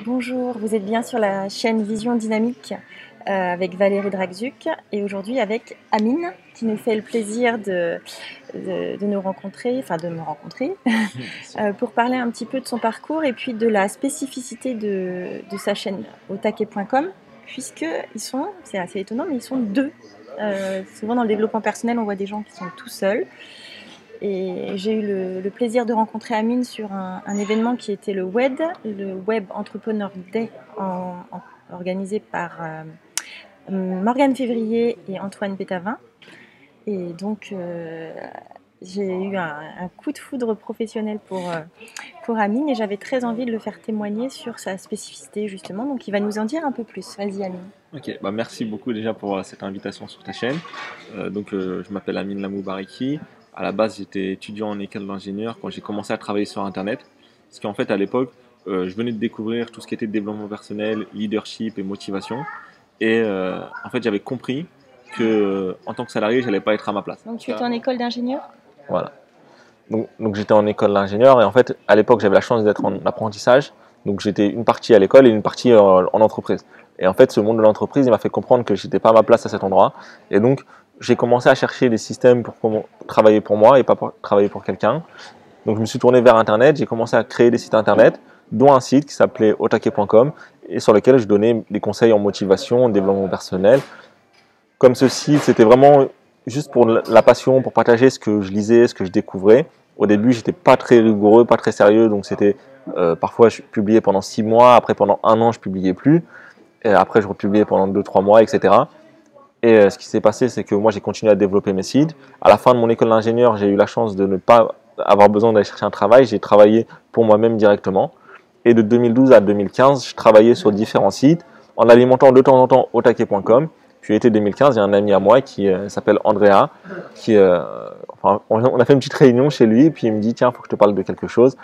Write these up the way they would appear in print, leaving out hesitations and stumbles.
Bonjour, vous êtes bien sur la chaîne Vision Dynamique avec Valérie Dragzuk et aujourd'hui avec Amine qui nous fait le plaisir de nous rencontrer, enfin de me rencontrer, pour parler un petit peu de son parcours et puis de la spécificité de sa chaîne otake.com puisqu'ils sont, c'est assez étonnant, mais ils sont deux. Souvent dans le développement personnel, on voit des gens qui sont tout seuls. Et j'ai eu le plaisir de rencontrer Amine sur un événement qui était le WED, le Web Entrepreneur Day, organisé par Morgane Février et Antoine Pétavin. Et donc, j'ai eu un coup de foudre professionnel pour Amine et j'avais très envie de le faire témoigner sur sa spécificité justement. Donc, il va nous en dire un peu plus. Vas-y, Amine. Ok, merci beaucoup déjà pour cette invitation sur ta chaîne. Je m'appelle Amine Lamoubariki. À la base, j'étais étudiant en école d'ingénieur quand j'ai commencé à travailler sur Internet. Parce qu'en fait, à l'époque, je venais de découvrir tout ce qui était développement personnel, leadership et motivation. En fait, j'avais compris que en tant que salarié, j'allais pas être à ma place. Donc, tu étais en école d'ingénieur? Voilà. Donc j'étais en école d'ingénieur et en fait, à l'époque, j'avais la chance d'être en apprentissage. Donc j'étais une partie à l'école et une partie en entreprise. Et en fait, ce monde de l'entreprise, il m'a fait comprendre que j'étais pas à ma place à cet endroit. Et donc, j'ai commencé à chercher des systèmes pour travailler pour moi et pas pour travailler pour quelqu'un. Donc, je me suis tourné vers Internet. J'ai commencé à créer des sites Internet, dont un site qui s'appelait otake.com et sur lequel je donnais des conseils en motivation, en développement personnel. Comme ce site, c'était vraiment juste pour la passion, pour partager ce que je lisais, ce que je découvrais. Au début, j'étais pas très rigoureux, pas très sérieux, donc c'était parfois je publiais pendant 6 mois, après pendant 1 an je publiais plus, et après je republiais pendant 2-3 mois, etc. Ce qui s'est passé, c'est que moi j'ai continué à développer mes sites. À la fin de mon école d'ingénieur, j'ai eu la chance de ne pas avoir besoin d'aller chercher un travail, j'ai travaillé pour moi-même directement. Et de 2012 à 2015, je travaillais sur différents sites en alimentant de temps en temps otake.com. Puis l'été 2015, il y a un ami à moi qui s'appelle Andrea, on a fait une petite réunion chez lui, et puis il me dit tiens, il faut que je te parle de quelque chose.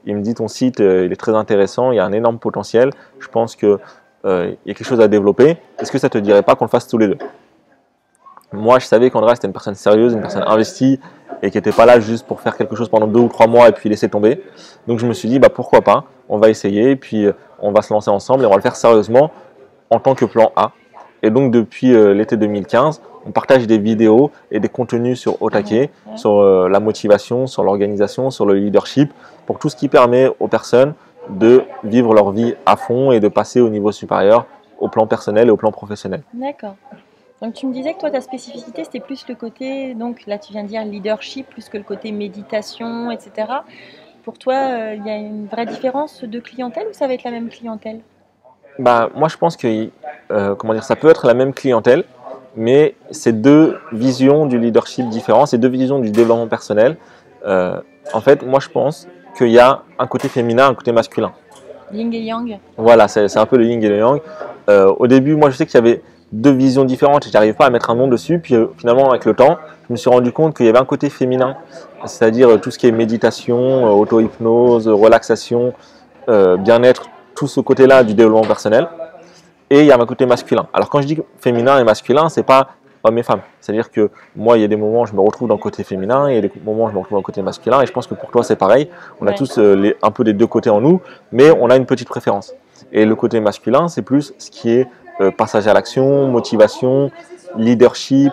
Il me dit ton site, il est très intéressant, il y a un énorme potentiel. Je pense que il y a quelque chose à développer. Est-ce que ça te dirait pas qu'on le fasse tous les deux? Moi, je savais qu'Andrea c'était une personne sérieuse, une personne investie et qui n'était pas là juste pour faire quelque chose pendant 2 ou 3 mois et puis laisser tomber. Donc je me suis dit pourquoi pas, on va essayer, et puis on va se lancer ensemble et on va le faire sérieusement en tant que plan A. Et donc depuis l'été 2015, on partage des vidéos et des contenus sur Otake, sur la motivation, sur l'organisation, sur le leadership, pour tout ce qui permet aux personnes de vivre leur vie à fond et de passer au niveau supérieur au plan personnel et au plan professionnel. D'accord. Donc tu me disais que toi, ta spécificité, c'était plus le côté, donc là tu viens de dire leadership, plus que le côté méditation, etc. Pour toi, il y a une vraie différence de clientèle ou ça va être la même clientèle? Moi je pense que ça peut être la même clientèle, mais c'est deux visions du leadership différents, c'est deux visions du développement personnel. En fait, moi je pense qu'il y a un côté féminin, un côté masculin. Yin et yang? Voilà, c'est un peu le yin et le yang. Au début, moi je sais qu'il y avait deux visions différentes et j'arrive pas à mettre un nom dessus. Puis finalement, avec le temps, je me suis rendu compte qu'il y avait un côté féminin, c'est-à-dire tout ce qui est méditation, auto-hypnose, relaxation, bien-être, tout ce côté-là du développement personnel. Et il y a un côté masculin. Alors quand je dis féminin et masculin, c'est pas hommes et femmes. C'est-à-dire que moi, il y a des moments où je me retrouve dans le côté féminin et il y a des moments où je me retrouve dans le côté masculin. Et je pense que pour toi, c'est pareil. On a tous un peu des deux côtés en nous, mais on a une petite préférence. Et le côté masculin, c'est plus ce qui est passage à l'action, motivation, leadership,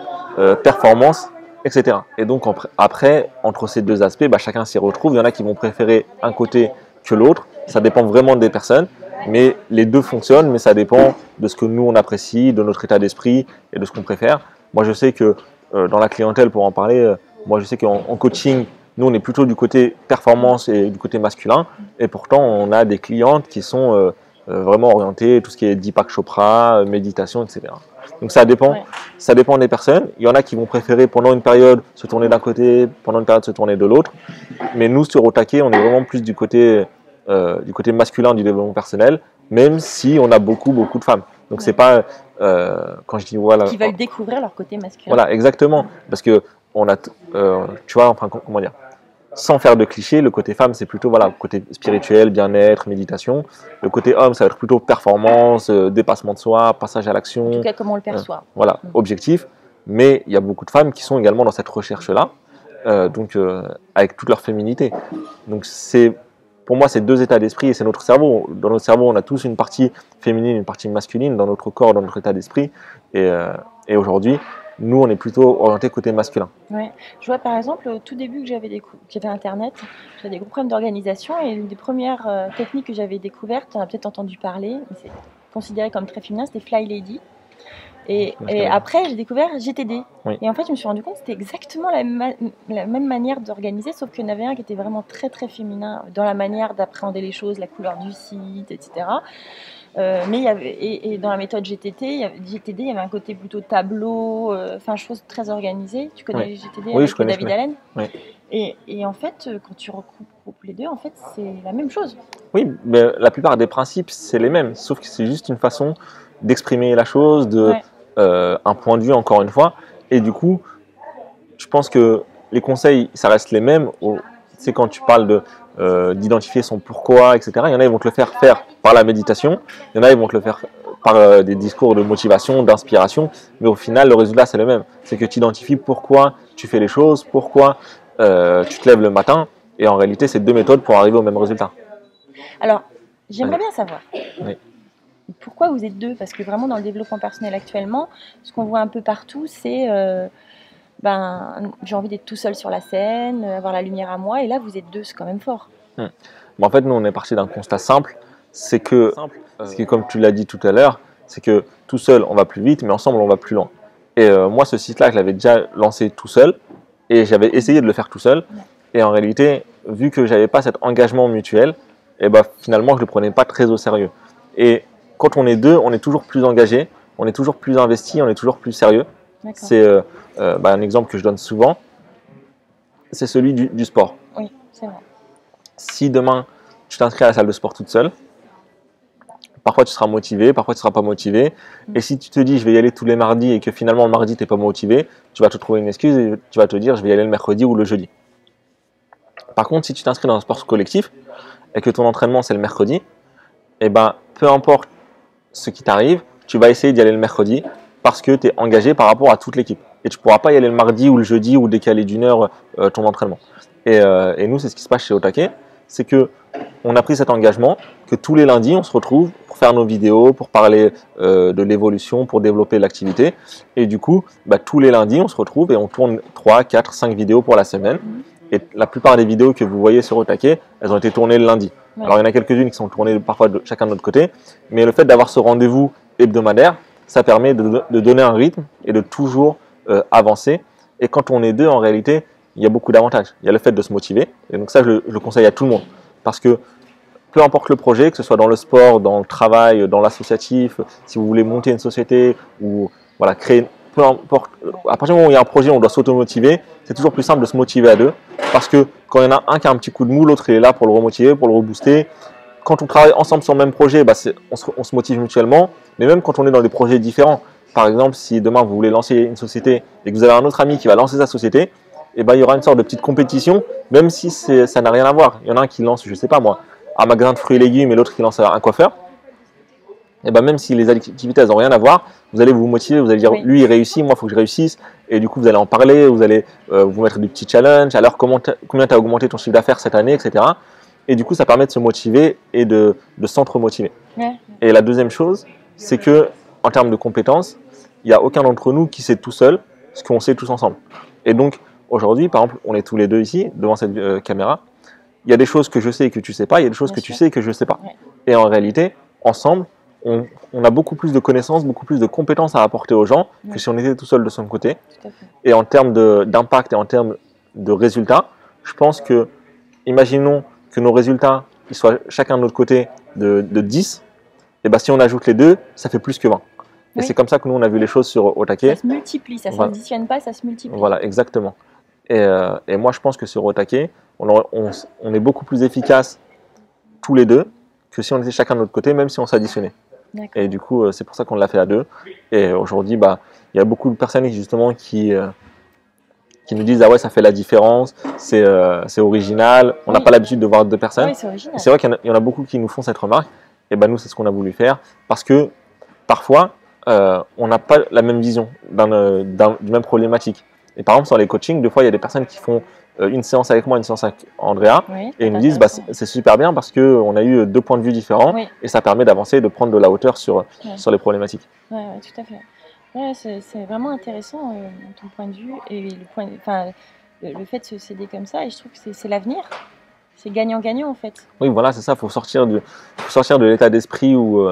performance, etc. Et donc après, entre ces deux aspects, chacun s'y retrouve. Il y en a qui vont préférer un côté que l'autre. Ça dépend vraiment des personnes. Mais les deux fonctionnent, mais ça dépend de ce que nous on apprécie, de notre état d'esprit et de ce qu'on préfère. Moi je sais que dans la clientèle, pour en parler, moi je sais qu'en coaching, nous on est plutôt du côté performance et du côté masculin. Et pourtant on a des clientes qui sont vraiment orientées, tout ce qui est Deepak Chopra, méditation, etc. Donc ça dépend des personnes. Il y en a qui vont préférer pendant une période se tourner d'un côté, pendant une période se tourner de l'autre. Mais nous sur Otake, on est vraiment plus du côté masculin du développement personnel, même si on a beaucoup de femmes. Donc c'est pas quand je dis voilà. Qui veulent découvrir leur côté masculin. Voilà, exactement, parce que on a, tu vois, enfin comment dire, sans faire de clichés, le côté femme c'est plutôt le côté spirituel, bien-être, méditation. Le côté homme ça va être plutôt performance, dépassement de soi, passage à l'action. En tout cas, comment on le perçoit. Objectif. Mais il y a beaucoup de femmes qui sont également dans cette recherche-là, avec toute leur féminité. Donc c'est pour moi, c'est deux états d'esprit et c'est notre cerveau. Dans notre cerveau, on a tous une partie féminine, une partie masculine, dans notre corps, dans notre état d'esprit. Et aujourd'hui, nous, on est plutôt orienté côté masculin. Ouais. Je vois par exemple, au tout début que j'avais Internet, j'avais des gros problèmes d'organisation et une des premières techniques que j'avais découvertes, on a peut-être entendu parler, mais c'est considéré comme très féminin, c'était Fly Lady. Et après, j'ai découvert GTD. Oui. Et en fait, je me suis rendu compte que c'était exactement la même manière d'organiser, sauf qu'il y en avait un qui était vraiment très très féminin dans la manière d'appréhender les choses, la couleur du site, etc. Mais il y avait, et dans la méthode GTD, il y avait un côté plutôt tableau, enfin chose très organisée. Tu connais GTD avec David Allen? Oui. Et en fait, quand tu recoupes les deux, en fait, c'est la même chose. Oui, mais la plupart des principes, c'est les mêmes, sauf que c'est juste une façon d'exprimer la chose, un point de vue encore une fois. Et du coup, je pense que les conseils, ça reste les mêmes. C'est quand tu parles d'identifier son pourquoi, etc. Il y en a, ils vont te le faire par la méditation. Il y en a, ils vont te le faire par des discours de motivation, d'inspiration. Mais au final, le résultat, c'est le même. C'est que tu identifies pourquoi tu fais les choses, pourquoi tu te lèves le matin. Et en réalité, c'est deux méthodes pour arriver au même résultat. Alors, j'aimerais bien savoir. Oui. Pourquoi vous êtes deux? Parce que vraiment, dans le développement personnel actuellement, ce qu'on voit un peu partout, c'est j'ai envie d'être tout seul sur la scène, avoir la lumière à moi, et là, vous êtes deux, c'est quand même fort. Mais en fait, nous, on est parti d'un constat simple, c'est que, comme tu l'as dit tout à l'heure, c'est que tout seul, on va plus vite, mais ensemble, on va plus loin. Et moi, ce site-là, je l'avais déjà lancé tout seul, et j'avais essayé de le faire tout seul, et en réalité, vu que j'avais pas cet engagement mutuel, et finalement, je le prenais pas très au sérieux. Et quand on est deux, on est toujours plus engagé, on est toujours plus investi, on est toujours plus sérieux. C'est un exemple que je donne souvent, c'est celui du sport. Oui, c'est vrai. Si demain, tu t'inscris à la salle de sport toute seule, parfois tu seras motivé, parfois tu ne seras pas motivé. Et si tu te dis, je vais y aller tous les mardis et que finalement le mardi, tu n'es pas motivé, tu vas te trouver une excuse et tu vas te dire, je vais y aller le mercredi ou le jeudi. Par contre, si tu t'inscris dans un sport collectif et que ton entraînement, c'est le mercredi, peu importe ce qui t'arrive, tu vas essayer d'y aller le mercredi parce que tu es engagé par rapport à toute l'équipe. Et tu ne pourras pas y aller le mardi ou le jeudi ou décaler d'une heure ton entraînement. Et nous, c'est ce qui se passe chez Otake, c'est que on a pris cet engagement que tous les lundis, on se retrouve pour faire nos vidéos, pour parler de l'évolution, pour développer l'activité. Et du coup, tous les lundis, on se retrouve et on tourne 3, 4, 5 vidéos pour la semaine. Et la plupart des vidéos que vous voyez sur Otake, elles ont été tournées le lundi. Ouais. Alors, il y en a quelques-unes qui sont tournées parfois chacun de notre côté. Mais le fait d'avoir ce rendez-vous hebdomadaire, ça permet de donner un rythme et de toujours avancer. Et quand on est deux, en réalité, il y a beaucoup d'avantages. Il y a le fait de se motiver. Et donc ça, je le conseille à tout le monde. Parce que peu importe le projet, que ce soit dans le sport, dans le travail, dans l'associatif, si vous voulez monter une société ou créer, peu importe, à partir du moment où il y a un projet, on doit s'automotiver, c'est toujours plus simple de se motiver à deux. Parce que quand il y en a un qui a un petit coup de mou, l'autre il est là pour le remotiver, pour le rebooster. Quand on travaille ensemble sur le même projet, on se motive mutuellement. Mais même quand on est dans des projets différents, par exemple, si demain vous voulez lancer une société et que vous avez un autre ami qui va lancer sa société, il y aura une sorte de petite compétition, même si ça n'a rien à voir. Il y en a un qui lance, je ne sais pas moi, un magasin de fruits et légumes et l'autre qui lance un coiffeur. Et même si les activités n'ont rien à voir, vous allez vous motiver, vous allez dire lui il réussit, moi il faut que je réussisse. Et du coup vous allez en parler, vous allez vous mettre des petits challenges. Alors combien tu as augmenté ton chiffre d'affaires cette année, etc. Et du coup ça permet de se motiver et de s'entre-motiver. Ouais. Et la deuxième chose, c'est que en termes de compétences, il n'y a aucun d'entre nous qui sait tout seul ce qu'on sait tous ensemble. Et donc aujourd'hui, par exemple, on est tous les deux ici devant cette caméra. Il y a des choses que je sais et que tu ne sais pas, il y a des choses que tu sais et que je ne sais pas. Ouais. Et en réalité, ensemble, on a beaucoup plus de connaissances, beaucoup plus de compétences à apporter aux gens que si on était tout seul de son côté. Et en termes d'impact et en termes de résultats, je pense que, imaginons que nos résultats ils soient chacun de notre côté de 10, et si on ajoute les deux, ça fait plus que 20. Et c'est comme ça que nous, on a vu les choses sur Otake. Ça se multiplie, ça ne s'additionne pas, ça se multiplie. Voilà, exactement. Et moi, je pense que sur Otake, on est beaucoup plus efficace tous les deux que si on était chacun de notre côté, même si on s'additionnait. Et du coup, c'est pour ça qu'on l'a fait à deux. Et aujourd'hui, il y a beaucoup de personnes justement qui nous disent « Ah ouais, ça fait la différence, c'est original, on n'a pas l'habitude de voir deux personnes. » C'est vrai qu'il y en a beaucoup qui nous font cette remarque. Et nous, c'est ce qu'on a voulu faire parce que parfois, on n'a pas la même vision d'une même problématique. Et par exemple, sur les coachings, des fois, il y a des personnes qui font une séance avec moi, une séance avec Andrea, Oui, et ils nous disent, bah, c'est super bien parce qu'on a eu 2 points de vue différents, oui. et ça permet d'avancer, de prendre de la hauteur sur les problématiques. Ouais, ouais, tout à fait. Ouais, c'est vraiment intéressant ton point de vue et le fait de se céder comme ça. Et je trouve que c'est l'avenir. C'est gagnant-gagnant en fait. Oui, voilà, c'est ça. Faut sortir de l'état d'esprit où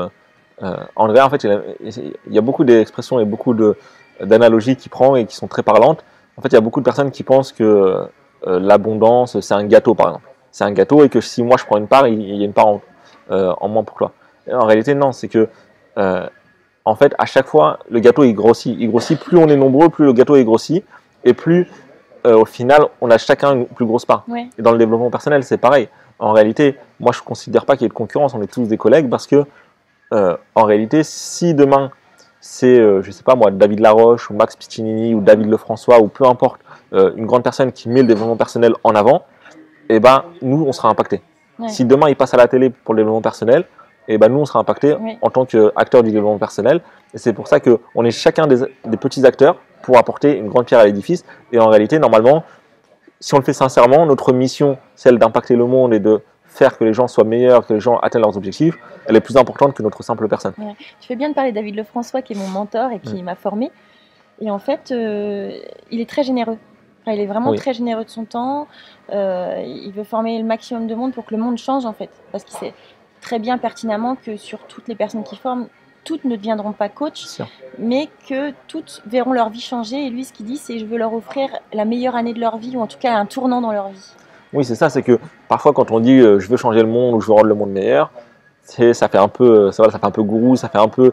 Andrea, en fait, il y a beaucoup d'expressions et beaucoup d'analogies qu'il prend et qui sont très parlantes. En fait, il y a beaucoup de personnes qui pensent que l'abondance, c'est un gâteau, par exemple. C'est un gâteau et que si moi je prends une part, il y a une part en moins pour toi. Et en réalité, non, c'est que en fait, à chaque fois, le gâteau il grossit. Il grossit, plus on est nombreux, plus le gâteau est grossi, et plus au final, on a chacun une plus grosse part. Ouais. Et dans le développement personnel, c'est pareil. En réalité, moi, je ne considère pas qu'il y ait de concurrence. On est tous des collègues parce que, en réalité, si demain, c'est, je ne sais pas moi, David Laroche ou Max Piccinini ou David Lefrançois ou peu importe, une grande personne qui met le développement personnel en avant, eh ben, nous, on sera impactés. Ouais. Si demain, il passe à la télé pour le développement personnel, eh ben, nous, on sera impactés en tant qu'acteurs du développement personnel. Et c'est pour ça qu'on est chacun des petits acteurs pour apporter une grande pierre à l'édifice. Et en réalité, normalement, si on le fait sincèrement, notre mission, celle d'impacter le monde et de faire que les gens soient meilleurs, que les gens atteignent leurs objectifs, elle est plus importante que notre simple personne. Ouais. Tu fais bien de parler de David Lefrançois, qui est mon mentor et qui m'a formé. Et en fait, il est très généreux. Enfin, il est vraiment très généreux de son temps. Il veut former le maximum de monde pour que le monde change, en fait. Parce qu'il sait très bien pertinemment que sur toutes les personnes qu'il forme, toutes ne deviendront pas coach, mais que toutes verront leur vie changer. Et lui, ce qu'il dit, c'est je veux leur offrir la meilleure année de leur vie, ou en tout cas un tournant dans leur vie. Oui, c'est ça, c'est que parfois quand on dit je veux changer le monde ou je veux rendre le monde meilleur, ça fait un peu gourou, ça fait un peu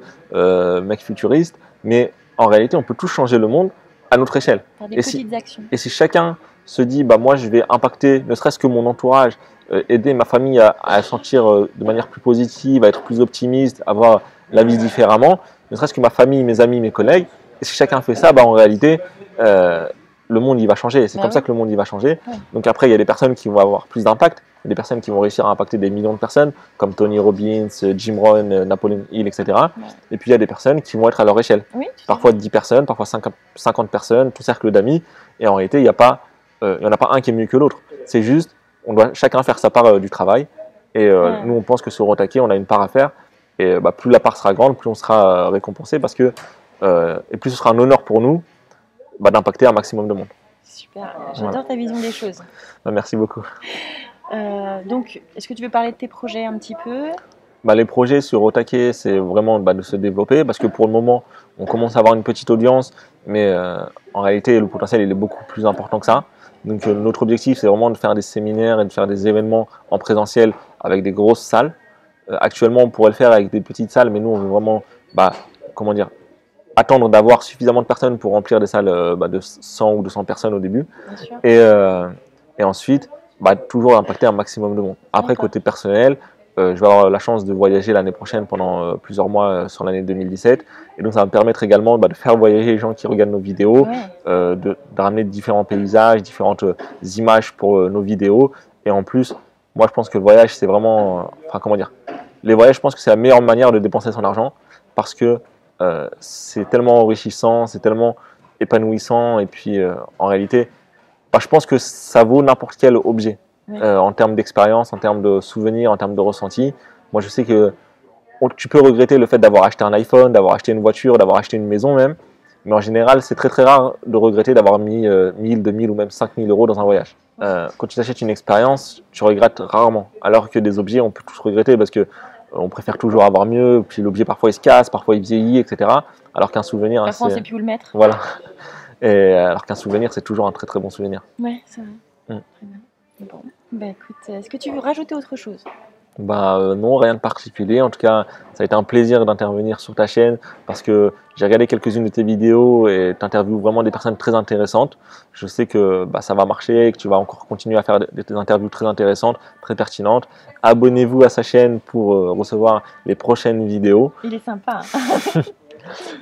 mec futuriste, mais en réalité, on peut tous changer le monde à notre échelle. Par des petites actions. Et si chacun se dit, bah, moi je vais impacter ne serait-ce que mon entourage, aider ma famille à sentir de manière plus positive, à être plus optimiste, avoir la vie différemment, ne serait-ce que ma famille, mes amis, mes collègues. Et si chacun fait ça, bah, en réalité, le monde il va changer. C'est comme ça que le monde il va changer. Ouais. Donc après, il y a des personnes qui vont avoir plus d'impact, il y a des personnes qui vont réussir à impacter des millions de personnes, comme Tony Robbins, Jim Rohn, Napoleon Hill, etc. Ouais. Et puis il y a des personnes qui vont être à leur échelle. Oui, parfois 10 personnes, parfois 50 personnes, tout cercle d'amis. Et en réalité, il n'y en a pas un qui est mieux que l'autre. C'est juste, on doit chacun faire sa part du travail. Et nous, on pense que sur Otake, on a une part à faire. Et bah, plus la part sera grande, plus on sera récompensé parce que, et plus ce sera un honneur pour nous d'impacter un maximum de monde. Super, j'adore ta vision des choses. Merci beaucoup. Donc, est-ce que tu veux parler de tes projets un petit peu ? Les projets sur Otake, c'est vraiment de se développer parce que pour le moment, on commence à avoir une petite audience, mais en réalité, le potentiel il est beaucoup plus important que ça. Donc, notre objectif, c'est vraiment de faire des séminaires et de faire des événements en présentiel avec des grosses salles. Actuellement, on pourrait le faire avec des petites salles, mais nous, on veut vraiment, attendre d'avoir suffisamment de personnes pour remplir des salles de 100 ou 200 personnes au début. Et ensuite, toujours impacter un maximum de monde. Après, côté personnel, je vais avoir la chance de voyager l'année prochaine pendant plusieurs mois sur l'année 2017. Et donc, ça va me permettre également de faire voyager les gens qui regardent nos vidéos, de ramener différents paysages, différentes images pour nos vidéos. Et en plus, moi, je pense que le voyage, c'est vraiment... les voyages, je pense que c'est la meilleure manière de dépenser son argent parce que c'est tellement enrichissant, c'est tellement épanouissant. Et puis, en réalité, je pense que ça vaut n'importe quel objet. En termes d'expérience, en termes de souvenirs, en termes de ressenti. Moi, je sais que tu peux regretter le fait d'avoir acheté un iPhone, d'avoir acheté une voiture, d'avoir acheté une maison même. Mais en général, c'est très très rare de regretter d'avoir mis 1000, 2000 ou même 5000 euros dans un voyage. Quand tu achètes une expérience, tu regrettes rarement. Alors que des objets, on peut tous regretter parce que on préfère toujours avoir mieux. Puis l'objet, parfois, il se casse, parfois, il vieillit, etc. Alors qu'un souvenir... Parfois, on ne sait plus où le mettre. Voilà. Et alors qu'un souvenir, c'est toujours un très très bon souvenir. Ouais, c'est vrai. Très bien. Bon, écoute, est-ce que tu veux rajouter autre chose ? Non, rien de particulier. En tout cas, ça a été un plaisir d'intervenir sur ta chaîne parce que j'ai regardé quelques-unes de tes vidéos et tu interviews vraiment des personnes très intéressantes. Je sais que ça va marcher, que tu vas encore continuer à faire des interviews très intéressantes, très pertinentes. Abonnez-vous à sa chaîne pour recevoir les prochaines vidéos. Il est sympa.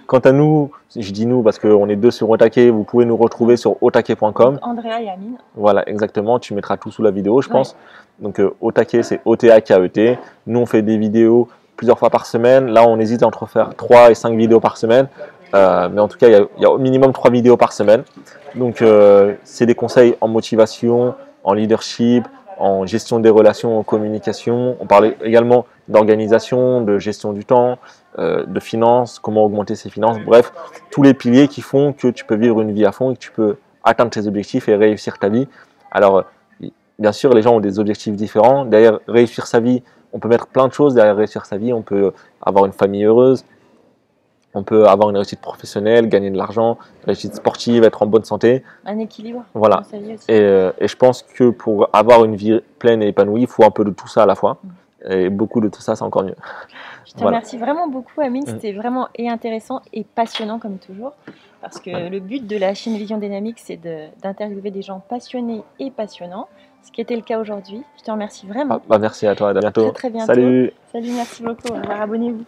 Quant à nous, je dis nous parce qu'on est deux sur Otake, vous pouvez nous retrouver sur otake.com. Andrea et Amine. Voilà, exactement, tu mettras tout sous la vidéo, je pense. Donc Otake, c'est O-T-A-K-E-T. Nous, on fait des vidéos plusieurs fois par semaine. Là, on hésite entre faire 3 et 5 vidéos par semaine. Mais en tout cas, il y a au minimum 3 vidéos par semaine. Donc, c'est des conseils en motivation, en leadership, en gestion des relations, en communication. On parle également d'organisation, de gestion du temps, de finances, comment augmenter ses finances. Bref, tous les piliers qui font que tu peux vivre une vie à fond et que tu peux atteindre tes objectifs et réussir ta vie. Alors, bien sûr, les gens ont des objectifs différents. Derrière réussir sa vie, on peut mettre plein de choses. Derrière réussir sa vie, on peut avoir une famille heureuse, on peut avoir une réussite professionnelle, gagner de l'argent, une réussite sportive, être en bonne santé. Un équilibre Voilà. dans sa vie aussi. Et je pense que pour avoir une vie pleine et épanouie, il faut un peu de tout ça à la fois. Et beaucoup de tout ça, c'est encore mieux. Je te remercie vraiment beaucoup, Amine. Mm. C'était vraiment intéressant et passionnant comme toujours. Parce que le but de la chaîne Vision Dynamique, c'est d'interviewer des gens passionnés et passionnants. Ce qui était le cas aujourd'hui. Je te remercie vraiment. Merci à toi. À bientôt. Très bientôt. Salut. Salut, merci beaucoup. Au revoir, abonnez-vous.